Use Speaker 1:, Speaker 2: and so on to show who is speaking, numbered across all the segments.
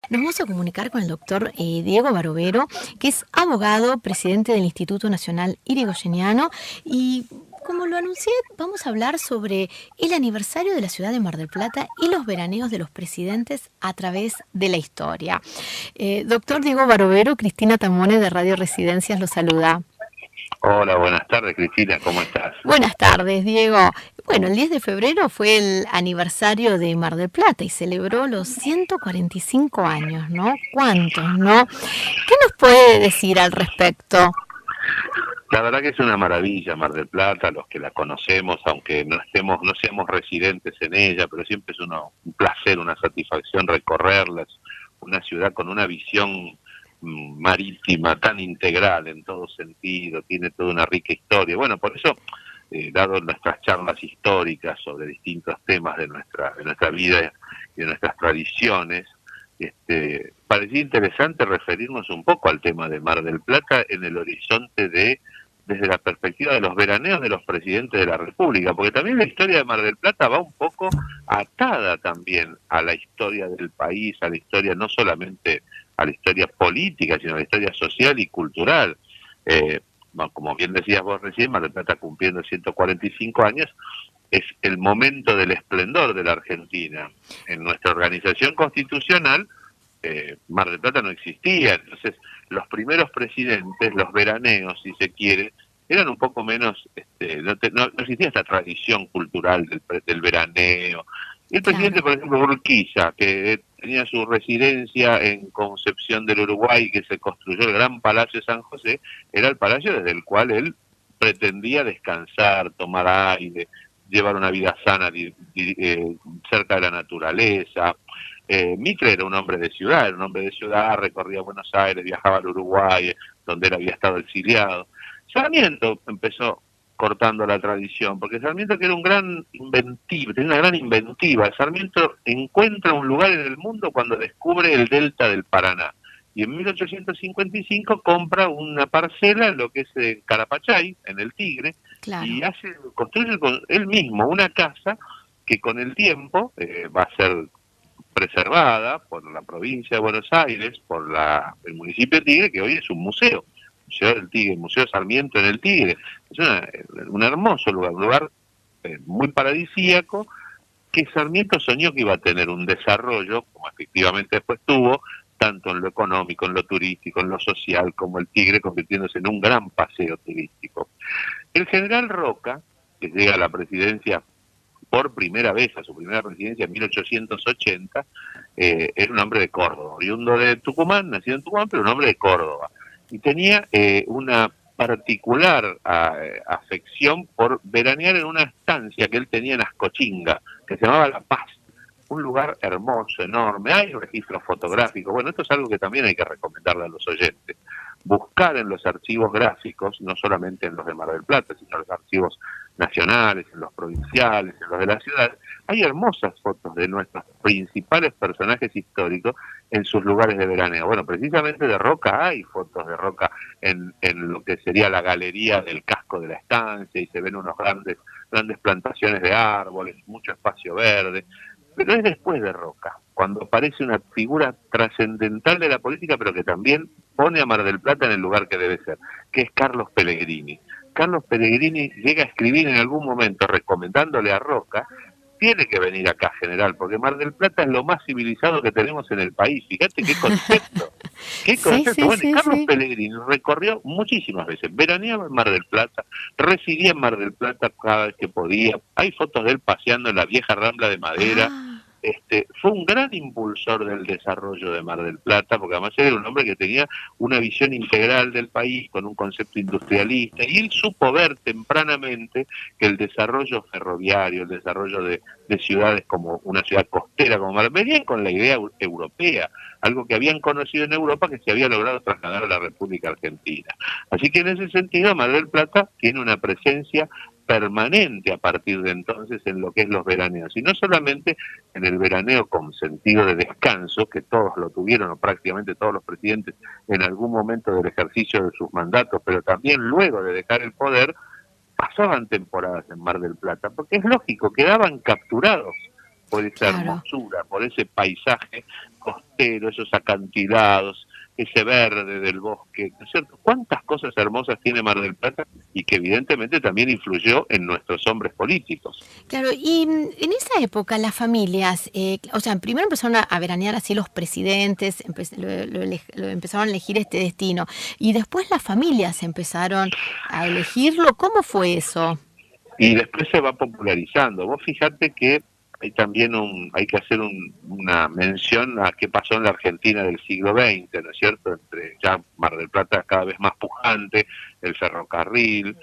Speaker 1: Nos vamos a comunicar con el doctor Diego Barovero, que es abogado, presidente del Instituto Nacional Irigoyeniano, y como lo anuncié, vamos a hablar sobre el aniversario de la ciudad de Mar del Plata y los veraneos de los presidentes a través de la historia. Doctor Diego Barovero, Cristina Tamone de Radio Residencias lo saluda.
Speaker 2: Hola, buenas tardes, Cristina, ¿cómo estás?
Speaker 1: Buenas tardes, Diego. Bueno, el 10 de febrero fue el aniversario de Mar del Plata y celebró los 145 años, ¿no? ¿Cuántos, no? ¿Qué nos puede decir al respecto?
Speaker 2: La verdad que es una maravilla Mar del Plata, los que la conocemos, aunque no seamos residentes en ella, pero siempre es un placer, una satisfacción recorrerla. Es una ciudad con una visión marítima tan integral en todo sentido, tiene toda una rica historia. Bueno, por eso, dado nuestras charlas históricas sobre distintos temas de nuestra vida y de nuestras tradiciones, parecía interesante referirnos un poco al tema de Mar del Plata en el horizonte desde la perspectiva de los veraneos de los presidentes de la República, porque también la historia de Mar del Plata va un poco atada también a la historia del país, a la historia no solamente a la historia política, sino a la historia social y cultural. Como bien decías vos recién, Mar del Plata cumpliendo 145 años, es el momento del esplendor de la Argentina. En nuestra organización constitucional, Mar del Plata no existía, entonces los primeros presidentes, los veraneos, si se quiere, eran un poco menos, no existía esta tradición cultural del veraneo. Y el presidente,
Speaker 1: Claro.
Speaker 2: por ejemplo, Urquiza, que tenía su residencia en Concepción del Uruguay, que se construyó el Gran Palacio de San José, era el palacio desde el cual él pretendía descansar, tomar aire, llevar una vida sana cerca de la naturaleza. Mitre era un hombre de ciudad, recorría Buenos Aires, viajaba al Uruguay, donde él había estado exiliado. Sarmiento empezó cortando la tradición, porque Sarmiento, que era un gran inventivo, tenía una gran inventiva. Sarmiento encuentra un lugar en el mundo cuando descubre el delta del Paraná. Y en 1855 compra una parcela en lo que es Carapachay, en el Tigre, y
Speaker 1: Claro.
Speaker 2: construye él mismo una casa que con el tiempo va a ser preservada por la provincia de Buenos Aires, por el municipio de Tigre, que hoy es un museo. Museo del Tigre, Museo Sarmiento en el Tigre. Es un hermoso lugar, un lugar muy paradisíaco, que Sarmiento soñó que iba a tener un desarrollo, como efectivamente después tuvo, tanto en lo económico, en lo turístico, en lo social, como el Tigre convirtiéndose en un gran paseo turístico. El general Roca, que llega a la presidencia por primera vez, a su primera presidencia en 1880, era un hombre de Córdoba, oriundo de Tucumán, nacido en Tucumán, pero un hombre de Córdoba. Y tenía una particular afección por veranear en una estancia que él tenía en Ascochinga, que se llamaba La Paz, un lugar hermoso, enorme, hay registros fotográficos. Bueno, esto es algo que también hay que recomendarle a los oyentes. Buscar en los archivos gráficos, no solamente en los de Mar del Plata, sino en los archivos nacionales, en los provinciales, en los de la ciudad, hay hermosas fotos de nuestros principales personajes históricos en sus lugares de veraneo. Bueno, precisamente de Roca hay fotos de Roca en lo que sería la galería del casco de la estancia, y se ven unos grandes plantaciones de árboles, mucho espacio verde. Pero es después de Roca, cuando aparece una figura trascendental de la política, pero que también pone a Mar del Plata en el lugar que debe ser, que es Carlos Pellegrini. Carlos Pellegrini llega a escribir en algún momento recomendándole a Roca: tiene que venir acá, general, porque Mar del Plata es lo más civilizado que tenemos en el país. Fíjate qué concepto. ¿Qué
Speaker 1: Sí,
Speaker 2: concepto?
Speaker 1: sí,
Speaker 2: Bueno, y
Speaker 1: sí,
Speaker 2: Carlos
Speaker 1: sí.
Speaker 2: Pellegrini recorrió muchísimas veces, veraneaba en Mar del Plata, residía en Mar del Plata cada vez que podía. Hay fotos de él paseando en la vieja Rambla de Madera.
Speaker 1: Ah,
Speaker 2: Fue un gran impulsor del desarrollo de Mar del Plata, porque además era un hombre que tenía una visión integral del país, con un concepto industrialista, y él supo ver tempranamente que el desarrollo ferroviario, el desarrollo de ciudades como una ciudad costera como Mar, venían con la idea europea, algo que habían conocido en Europa, que se había logrado trasladar a la República Argentina. Así que en ese sentido Mar del Plata tiene una presencia permanente a partir de entonces en lo que es los veraneos, y no solamente en el veraneo con sentido de descanso, que todos lo tuvieron, o prácticamente todos los presidentes en algún momento del ejercicio de sus mandatos, pero también luego de dejar el poder, pasaban temporadas en Mar del Plata, porque es lógico, quedaban capturados por esa
Speaker 1: claro.
Speaker 2: hermosura, por ese paisaje costero, esos acantilados, ese verde del bosque, ¿no es cierto? ¿Cuántas cosas hermosas tiene Mar del Plata y que evidentemente también influyó en nuestros hombres políticos?
Speaker 1: Claro, y en esa época las familias, o sea, primero empezaron a veranear así los presidentes, lo empezaron a elegir este destino, y después las familias empezaron a elegirlo. ¿Cómo fue eso?
Speaker 2: Y después se va popularizando. Vos fijate que hay también hay que hacer una mención a qué pasó en la Argentina del siglo XX, ¿no es cierto? Entre ya Mar del Plata cada vez más pujante, el ferrocarril,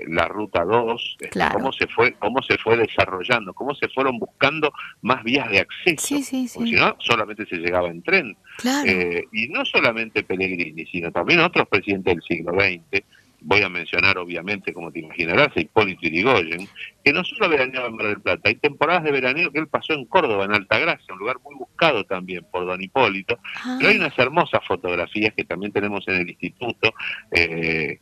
Speaker 2: la Ruta 2,
Speaker 1: Claro.
Speaker 2: cómo se fue desarrollando, cómo se fueron buscando más vías de acceso,
Speaker 1: Sí, sí,
Speaker 2: porque si
Speaker 1: sí.
Speaker 2: no, solamente se llegaba en tren.
Speaker 1: Claro.
Speaker 2: Y no solamente Pellegrini, sino también otros presidentes del siglo XX. Voy a mencionar obviamente, como te imaginarás, a Hipólito Yrigoyen, que no solo veraneaba en Mar del Plata, hay temporadas de veraneo que él pasó en Córdoba, en Altagracia, un lugar muy buscado también por don Hipólito, pero hay
Speaker 1: Ah,
Speaker 2: unas hermosas fotografías que también tenemos en el instituto, que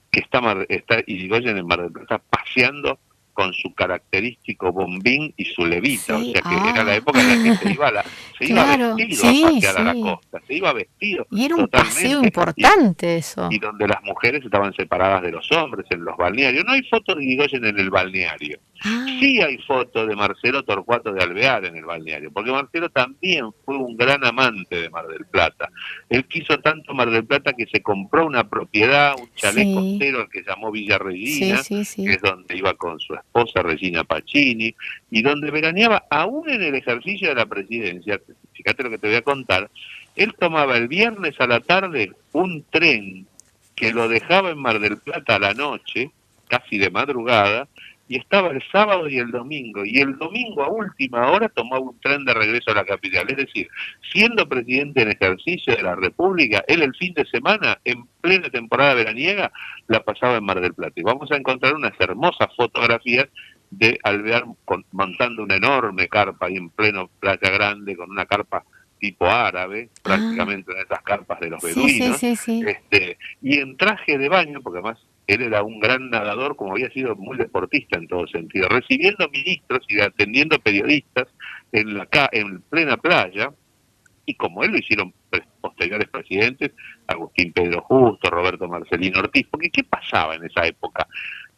Speaker 2: está Yrigoyen en Mar del Plata paseando con su característico bombín y su levita, o
Speaker 1: sí,
Speaker 2: sea que era la
Speaker 1: ah.
Speaker 2: época en la que se iba
Speaker 1: Claro,
Speaker 2: vestido a
Speaker 1: sí,
Speaker 2: pasear a la
Speaker 1: sí.
Speaker 2: costa, se iba vestido
Speaker 1: Y era un paseo
Speaker 2: totalmente,
Speaker 1: importante eso.
Speaker 2: y donde las mujeres estaban separadas de los hombres en los balnearios. No hay fotos de Irigoyen en el balneario.
Speaker 1: Ah,
Speaker 2: Sí hay fotos de Marcelo Torcuato de Alvear en el balneario, porque Marcelo también fue un gran amante de Mar del Plata. Él quiso tanto Mar del Plata que se compró una propiedad, un chalet
Speaker 1: sí,
Speaker 2: costero al que llamó Villa
Speaker 1: sí,
Speaker 2: Regina,
Speaker 1: sí,
Speaker 2: que
Speaker 1: sí.
Speaker 2: es donde iba con su esposa Regina Pacini, y donde veraneaba aún en el ejercicio de la presidencia. Fíjate lo que te voy a contar. Él tomaba el viernes a la tarde un tren que lo dejaba en Mar del Plata a la noche, casi de madrugada, y estaba el sábado y el domingo, y el domingo a última hora tomaba un tren de regreso a la capital. Es decir, siendo presidente en ejercicio de la República, él el fin de semana, en plena temporada veraniega, la pasaba en Mar del Plata. Y vamos a encontrar unas hermosas fotografías de Alvear montando una enorme carpa ahí en pleno Playa Grande, con una carpa tipo árabe,
Speaker 1: Ah,
Speaker 2: prácticamente en esas carpas de los
Speaker 1: sí, sí,
Speaker 2: beduinos,
Speaker 1: sí, sí.
Speaker 2: y en traje de baño, porque además él era un gran nadador, como había sido muy deportista en todo sentido, recibiendo ministros y atendiendo periodistas en plena playa, y como él lo hicieron posteriores presidentes, Agustín Pedro Justo, Roberto Marcelino Ortiz, porque ¿qué pasaba en esa época?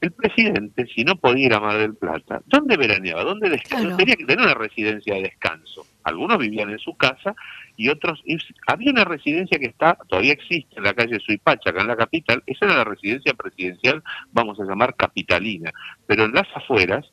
Speaker 2: El presidente, si no podía ir a Mar del Plata, ¿dónde veraneaba? ¿Dónde descansaba?
Speaker 1: Claro.
Speaker 2: Tenía que tener una residencia de descanso. Algunos vivían en su casa y otros... Había una residencia que todavía existe en la calle Suipacha, acá en la capital. Esa era la residencia presidencial, vamos a llamar capitalina. Pero en las afueras,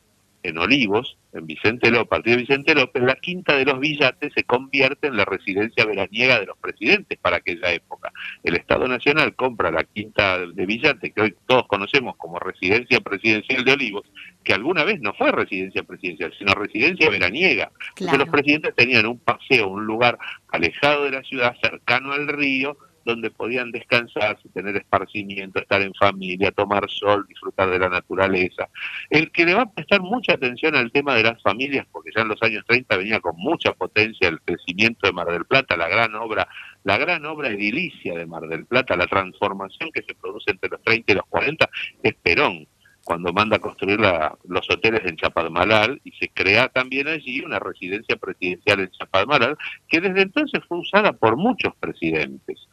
Speaker 2: en Olivos, en Vicente López, partido de Vicente López, la Quinta de los Villates se convierte en la residencia veraniega de los presidentes para aquella época. El Estado Nacional compra la Quinta de Villate, que hoy todos conocemos como residencia presidencial de Olivos, que alguna vez no fue residencia presidencial, sino residencia veraniega. Entonces los
Speaker 1: Claro.
Speaker 2: presidentes tenían un paseo, un lugar alejado de la ciudad, cercano al río, donde podían descansar, tener esparcimiento, estar en familia, tomar sol, disfrutar de la naturaleza. El que le va a prestar mucha atención al tema de las familias, porque ya en los años 30 venía con mucha potencia el crecimiento de Mar del Plata, la gran obra edilicia de Mar del Plata, la transformación que se produce entre los 30 y los 40, es Perón, cuando manda a construir los hoteles en Chapadmalal, y se crea también allí una residencia presidencial en Chapadmalal, que desde entonces fue usada por muchos presidentes.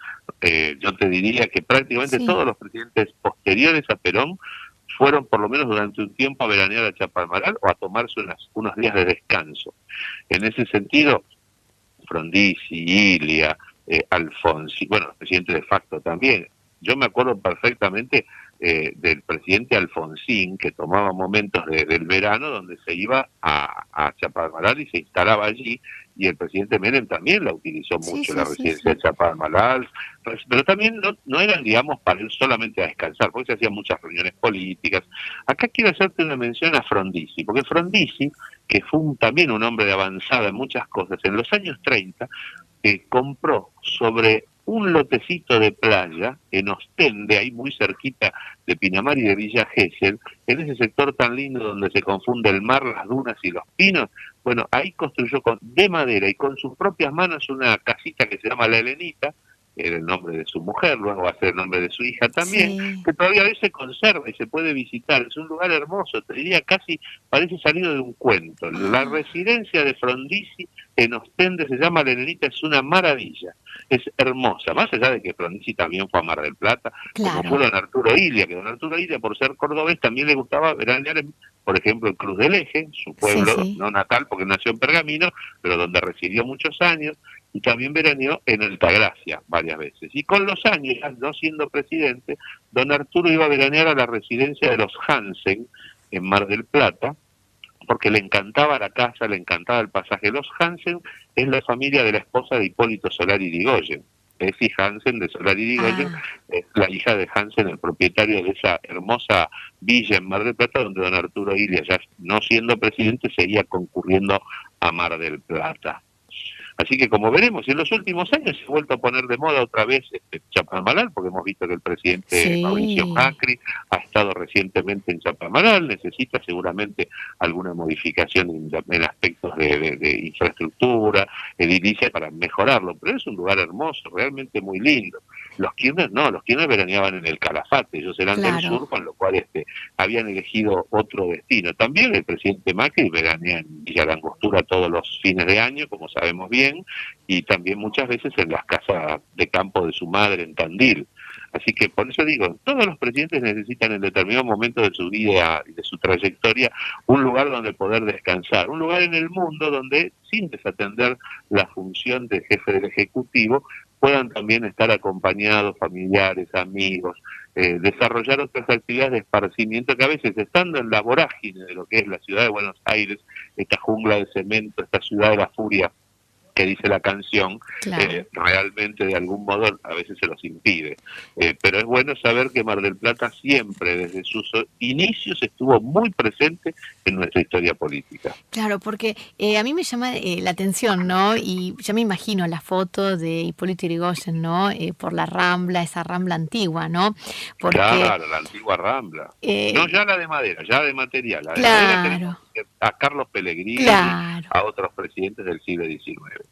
Speaker 2: Yo te diría que prácticamente
Speaker 1: Sí.
Speaker 2: todos los presidentes posteriores a Perón fueron por lo menos durante un tiempo a veranear a Chapadmalal o a tomarse unos días de descanso. En ese sentido, Frondizi, Ilia, Alfonsi, bueno, el presidente de facto también. Yo me acuerdo perfectamente del presidente Alfonsín, que tomaba momentos del verano donde se iba a Chapadmalal y se instalaba allí, y el presidente Menem también la utilizó
Speaker 1: Sí,
Speaker 2: mucho,
Speaker 1: sí,
Speaker 2: la
Speaker 1: sí,
Speaker 2: residencia de
Speaker 1: sí.
Speaker 2: Chapadmalal, pero también no eran, digamos, para ir solamente a descansar, porque se hacían muchas reuniones políticas. Acá quiero hacerte una mención a Frondizi, porque Frondizi, que fue también un hombre de avanzada en muchas cosas, en los años 30 compró sobre un lotecito de playa en Ostende, ahí muy cerquita de Pinamar y de Villa Gesell, en ese sector tan lindo donde se confunde el mar, las dunas y los pinos. Bueno, ahí construyó de madera y con sus propias manos una casita que se llama La Helenita, era el nombre de su mujer, luego va a ser el nombre de su hija también,
Speaker 1: Sí.
Speaker 2: que todavía hoy se conserva y se puede visitar. Es un lugar hermoso, te diría casi parece salido de un cuento. La
Speaker 1: Ah,
Speaker 2: residencia de Frondizi en Ostende, se llama La Nenita, es una maravilla, es hermosa, más allá de que Frondizi también fue a Mar del Plata, como
Speaker 1: Claro.
Speaker 2: fue don Arturo Ilia, que don Arturo Ilia, por ser cordobés, también le gustaba veranear por ejemplo, en Cruz del Eje, su
Speaker 1: Sí,
Speaker 2: pueblo
Speaker 1: sí.
Speaker 2: no natal, porque nació en Pergamino, pero donde residió muchos años, y también veraneó en Altagracia varias veces. Y con los años, ya no siendo presidente, don Arturo iba a veranear a la residencia de los Hansen, en Mar del Plata, porque le encantaba la casa, le encantaba el pasaje. Los Hansen es la familia de la esposa de Hipólito Solari Yrigoyen. Effie Hansen de Solari Yrigoyen
Speaker 1: Ah,
Speaker 2: es la hija de Hansen, el propietario de esa hermosa villa en Mar del Plata, donde don Arturo Ilia, ya no siendo presidente, seguía concurriendo a Mar del Plata. Así que como veremos, en los últimos años se ha vuelto a poner de moda otra vez Chapadmalal, porque hemos visto que el presidente Mauricio
Speaker 1: sí.
Speaker 2: Macri ha estado recientemente en Chapadmalal, necesita seguramente alguna modificación en aspectos de infraestructura, edilicia para mejorarlo, pero es un lugar hermoso, realmente muy lindo. Los Kirchner no, los Kirchner veraneaban en el Calafate, ellos eran del
Speaker 1: Claro.
Speaker 2: sur, con lo cual habían elegido otro destino. También el presidente Macri veranea en Villa Langostura todos los fines de año, como sabemos bien, y también muchas veces en las casas de campo de su madre en Tandil. Así que por eso digo, todos los presidentes necesitan en determinado momento de su vida y de su trayectoria un lugar donde poder descansar, un lugar en el mundo donde, sin desatender la función de jefe del Ejecutivo, puedan también estar acompañados familiares, amigos, desarrollar otras actividades de esparcimiento que a veces, estando en la vorágine de lo que es la ciudad de Buenos Aires, esta jungla de cemento, esta ciudad de la furia que dice la canción,
Speaker 1: Claro.
Speaker 2: realmente de algún modo a veces se los impide. Pero es bueno saber que Mar del Plata siempre, desde sus inicios, estuvo muy presente en nuestra historia política.
Speaker 1: Claro, porque a mí me llama la atención, ¿no? Y ya me imagino la foto de Hipólito Yrigoyen, ¿no? Por la Rambla, esa Rambla antigua, ¿no? Porque,
Speaker 2: Claro, la antigua Rambla. No
Speaker 1: eh,
Speaker 2: ya la de madera, ya de material. La de madera tenemos
Speaker 1: claro,
Speaker 2: a Carlos Pellegrini,
Speaker 1: claro.
Speaker 2: a otros presidentes del siglo XIX.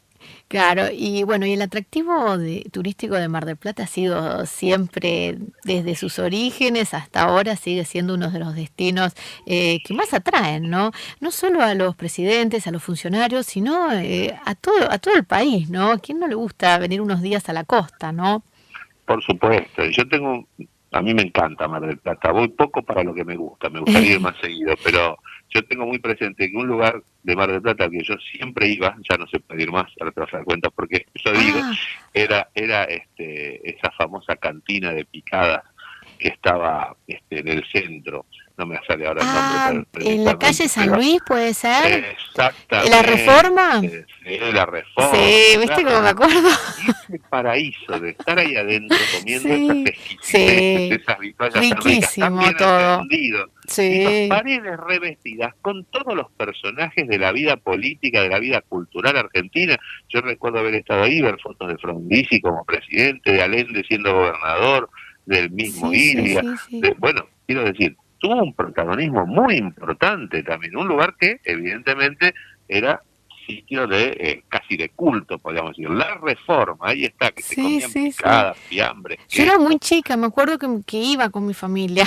Speaker 1: Claro, y bueno, y el atractivo turístico de Mar del Plata ha sido siempre, desde sus orígenes hasta ahora, sigue siendo uno de los destinos que más atraen, ¿no? No solo a los presidentes, a los funcionarios, sino a todo el país, ¿no? ¿A quién no le gusta venir unos días a la costa, no?
Speaker 2: Por supuesto, a mí me encanta Mar del Plata, voy poco para lo que me gustaría ir más seguido, pero yo tengo muy presente que un lugar de Mar del Plata que yo siempre iba, ya no se puede ir más, ahora te vas a dar cuenta porque yo digo,
Speaker 1: Ah,
Speaker 2: era esa famosa cantina de picadas que estaba en el centro, no me sale ahora el nombre
Speaker 1: en la calle
Speaker 2: precisamente,
Speaker 1: San
Speaker 2: pero
Speaker 1: Luis puede ser. ¿La Reforma?
Speaker 2: exactamente, sí, la
Speaker 1: Sí,
Speaker 2: Reforma,
Speaker 1: ¿viste cómo me
Speaker 2: claro.
Speaker 1: acuerdo?
Speaker 2: Y ese paraíso de estar ahí adentro comiendo esas
Speaker 1: Sí,
Speaker 2: exquisiteces,
Speaker 1: sí,
Speaker 2: esas vituallas tan ricas, tan
Speaker 1: riquísimo
Speaker 2: bien
Speaker 1: todo.
Speaker 2: atendidos, y esas
Speaker 1: Sí,
Speaker 2: paredes revestidas con todos los personajes de la vida política, de la vida cultural argentina. Yo recuerdo haber estado ahí, ver fotos de Frondizi como presidente, de Allende siendo gobernador, del mismo
Speaker 1: sí, sí,
Speaker 2: Ilia,
Speaker 1: sí, sí.
Speaker 2: bueno, quiero decir, tuvo un protagonismo muy importante también, un lugar que evidentemente era sitio de casi de culto, podríamos decir. La Reforma, ahí está, que se
Speaker 1: Sí,
Speaker 2: comían
Speaker 1: sí, sí.
Speaker 2: picadas, fiambres,
Speaker 1: Yo era muy
Speaker 2: queso.
Speaker 1: chica, me acuerdo que iba con mi familia,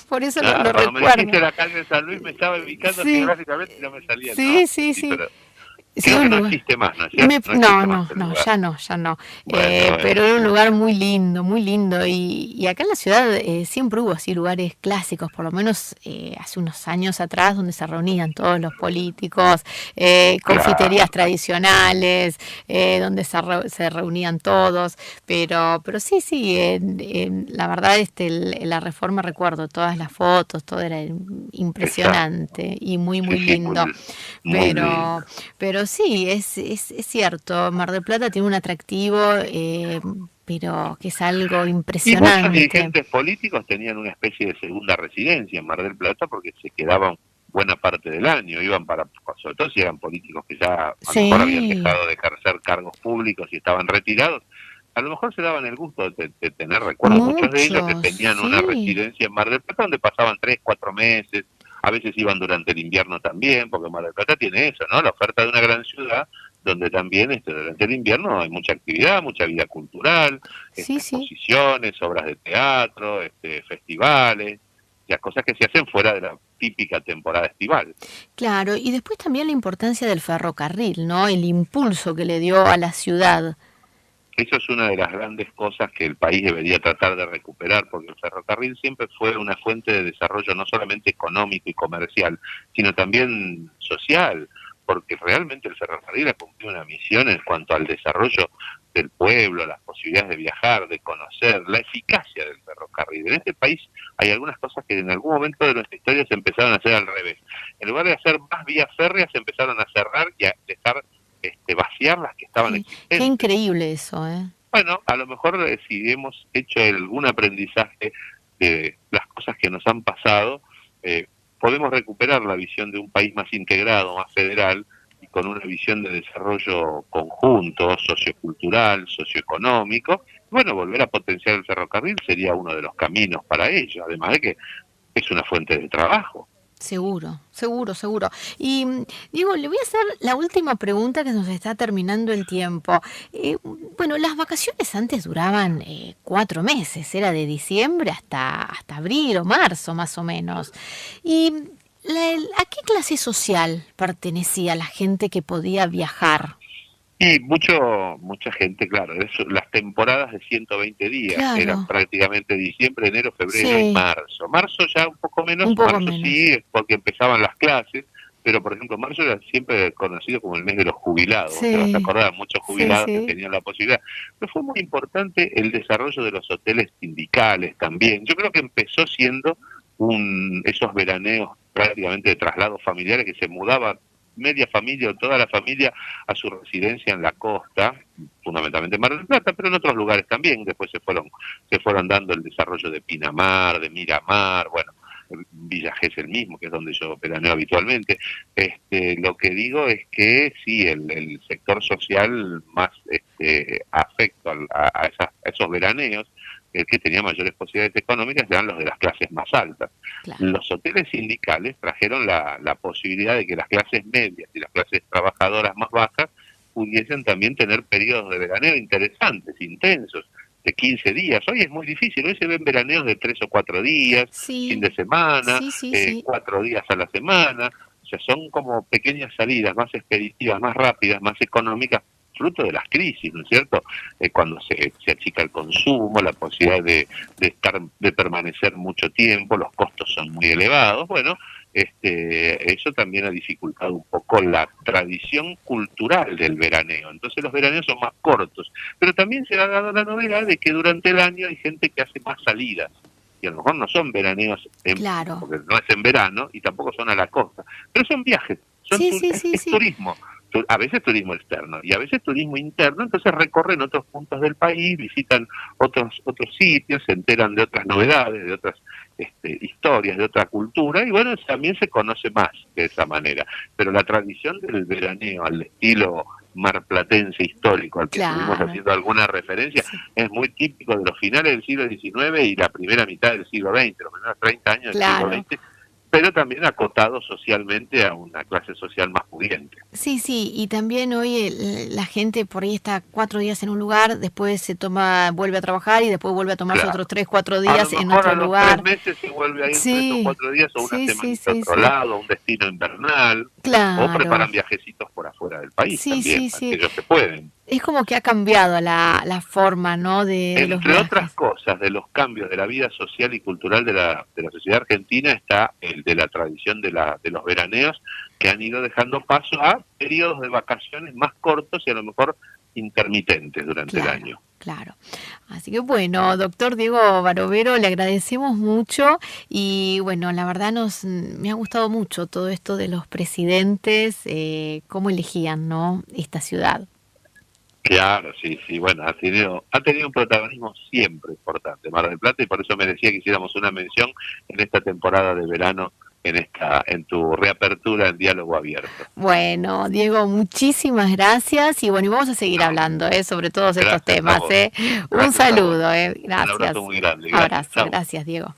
Speaker 1: por eso lo
Speaker 2: Cuando me
Speaker 1: recuerdo.
Speaker 2: dijiste la calle de San Luis me estaba ubicando
Speaker 1: Sí,
Speaker 2: geográficamente y no me salía el
Speaker 1: sí,
Speaker 2: nombre,
Speaker 1: sí,
Speaker 2: sí,
Speaker 1: sí.
Speaker 2: pero
Speaker 1: Sí,
Speaker 2: creo que
Speaker 1: un
Speaker 2: no
Speaker 1: lugar.
Speaker 2: existe más, ¿no es cierto? No
Speaker 1: No,
Speaker 2: existe más
Speaker 1: no,
Speaker 2: el
Speaker 1: no,
Speaker 2: lugar.
Speaker 1: ya no, ya no.
Speaker 2: Bueno, bueno,
Speaker 1: Pero era un
Speaker 2: bueno.
Speaker 1: lugar muy lindo, muy lindo. Y acá en la ciudad siempre hubo así lugares clásicos, por lo menos hace unos años atrás, donde se reunían todos los políticos, confiterías
Speaker 2: Claro,
Speaker 1: tradicionales, donde se reunían todos. Pero sí, sí, la verdad, la Reforma, recuerdo todas las fotos, todo era
Speaker 2: exacto.
Speaker 1: impresionante y muy,
Speaker 2: Sí,
Speaker 1: muy
Speaker 2: sí,
Speaker 1: lindo.
Speaker 2: muy, muy lindo.
Speaker 1: Pero Pero sí, es cierto, Mar del Plata tiene un atractivo, pero que es algo
Speaker 2: Y muchos
Speaker 1: impresionante.
Speaker 2: dirigentes políticos tenían una especie de segunda residencia en Mar del Plata porque se quedaban buena parte del año, iban para, sobre todo si eran políticos que ya a lo mejor habían
Speaker 1: Sí,
Speaker 2: dejado de ejercer cargos públicos y estaban retirados, a lo mejor se daban el gusto de tener, recuerdo muchos de ellos que
Speaker 1: muchos,
Speaker 2: tenían una
Speaker 1: sí,
Speaker 2: residencia en Mar del Plata donde pasaban 3, 4 meses, a veces iban durante el invierno también, porque Mar del Plata tiene eso, ¿no? La oferta de una gran ciudad donde también durante el invierno hay mucha actividad, mucha vida cultural,
Speaker 1: sí, sí.
Speaker 2: exposiciones, obras de teatro, festivales, ya cosas que se hacen fuera típica temporada estival.
Speaker 1: Claro, y después también la importancia del ferrocarril, ¿no? El impulso que le dio a la ciudad.
Speaker 2: Eso es una de las grandes cosas que el país debería tratar de recuperar, porque el ferrocarril siempre fue una fuente de desarrollo no solamente económico y comercial, sino también social, porque realmente el ferrocarril ha cumplido una misión en cuanto al desarrollo del pueblo, las posibilidades de viajar, de conocer, la eficacia del ferrocarril. En este país hay algunas cosas que en algún momento de nuestra historia se empezaron a hacer al revés. En lugar de hacer más vías férreas, se empezaron a cerrar y a dejar vaciar las que estaban existentes.
Speaker 1: Qué increíble eso, ¿eh?
Speaker 2: Bueno, a lo mejor si hemos hecho algún aprendizaje de las cosas que nos han pasado, podemos recuperar la visión de un país más integrado, más federal, y con una visión de desarrollo conjunto, sociocultural, socioeconómico. Bueno, volver a potenciar el ferrocarril sería uno de los caminos para ello, además de que es una fuente de trabajo.
Speaker 1: Seguro, seguro, seguro. Y Diego, le voy a hacer la última pregunta, que nos está terminando el tiempo. Bueno, las vacaciones antes duraban 4 meses, era de diciembre hasta abril o marzo más o menos. ¿Y a qué clase social pertenecía la gente que podía viajar?
Speaker 2: Y mucha gente, claro, las temporadas de 120 días,
Speaker 1: Claro.
Speaker 2: eran prácticamente diciembre, enero, febrero
Speaker 1: Sí.
Speaker 2: y marzo. Marzo ya un poco menos,
Speaker 1: Un poco
Speaker 2: marzo
Speaker 1: menos.
Speaker 2: sí, es porque empezaban las clases, pero por ejemplo marzo era siempre conocido como el mes de los jubilados.
Speaker 1: Sí.
Speaker 2: Te vas a acordar, muchos jubilados
Speaker 1: Sí, sí.
Speaker 2: que tenían la posibilidad. Pero fue muy importante el desarrollo de los hoteles sindicales también. Yo creo que empezó siendo esos veraneos prácticamente de traslados familiares, que se mudaban media familia o toda la familia a su residencia en la costa, fundamentalmente en Mar del Plata, pero en otros lugares también. Después se fueron dando el desarrollo de Pinamar, de Miramar, bueno, Villa Gesell mismo, que es donde yo veraneo habitualmente. Lo que digo es que sí, el sector social más afecto a esos veraneos, el que tenía mayores posibilidades económicas, eran los de las clases más altas.
Speaker 1: Claro.
Speaker 2: Los hoteles sindicales trajeron la posibilidad de que las clases medias y las clases trabajadoras más bajas pudiesen también tener periodos de veraneo interesantes, intensos, de 15 días. Hoy es muy difícil, hoy se ven veraneos de 3 o 4 días,
Speaker 1: Sí.
Speaker 2: fin de semana,
Speaker 1: Sí.
Speaker 2: 4 días a la semana. O sea, son como pequeñas salidas más expeditivas, más rápidas, más económicas, fruto de las crisis, ¿no es cierto? Cuando se achica el consumo, la posibilidad de permanecer mucho tiempo, los costos son muy elevados. Bueno, eso también ha dificultado un poco la tradición cultural del veraneo. Entonces los veraneos son más cortos, pero también se ha dado la novedad de que durante el año hay gente que hace más salidas, y a lo mejor no son veraneos,
Speaker 1: Claro.
Speaker 2: porque no es en verano y tampoco son a la costa, pero son viajes, es turismo. A veces turismo externo y a veces turismo interno. Entonces recorren otros puntos del país, visitan otros sitios, se enteran de otras novedades, de otras historias, de otra cultura, y bueno, también se conoce más de esa manera. Pero la tradición del veraneo al estilo marplatense histórico, al que estuvimos haciendo alguna referencia, es muy típico de los finales del siglo XIX y la primera mitad del siglo XX, los primeros 30 años del siglo XX, pero también acotado socialmente a una clase social más pudiente.
Speaker 1: Sí, y también hoy la gente por ahí está 4 días en un lugar, después vuelve a trabajar y después vuelve a tomarse otros 3, 4 días en otro lugar.
Speaker 2: A los 3 meses se vuelve a ir 3 o 4 días o una semana a otro lado, un destino invernal, o preparan viajecitos por afuera del país también, aquellos que pueden.
Speaker 1: Es como que ha cambiado la forma, ¿no?
Speaker 2: Entre otras cosas, de los cambios de la vida social y cultural de la sociedad argentina, está el de la tradición de los veraneos, que han ido dejando paso a periodos de vacaciones más cortos y a lo mejor intermitentes durante el año.
Speaker 1: Claro. Así que bueno, doctor Diego Barovero, le agradecemos mucho y bueno, la verdad me ha gustado mucho todo esto de los presidentes, cómo elegían, ¿no?, esta ciudad.
Speaker 2: Claro, sí, bueno, ha tenido un protagonismo siempre importante Mar del Plata, y por eso me decía que hiciéramos una mención en esta temporada de verano, en tu reapertura en Diálogo Abierto.
Speaker 1: Bueno, Diego, muchísimas gracias y bueno, y vamos a seguir hablando sobre todos estos temas. Un saludo, gracias.
Speaker 2: Un abrazo muy grande.
Speaker 1: Abrazo, gracias, Diego.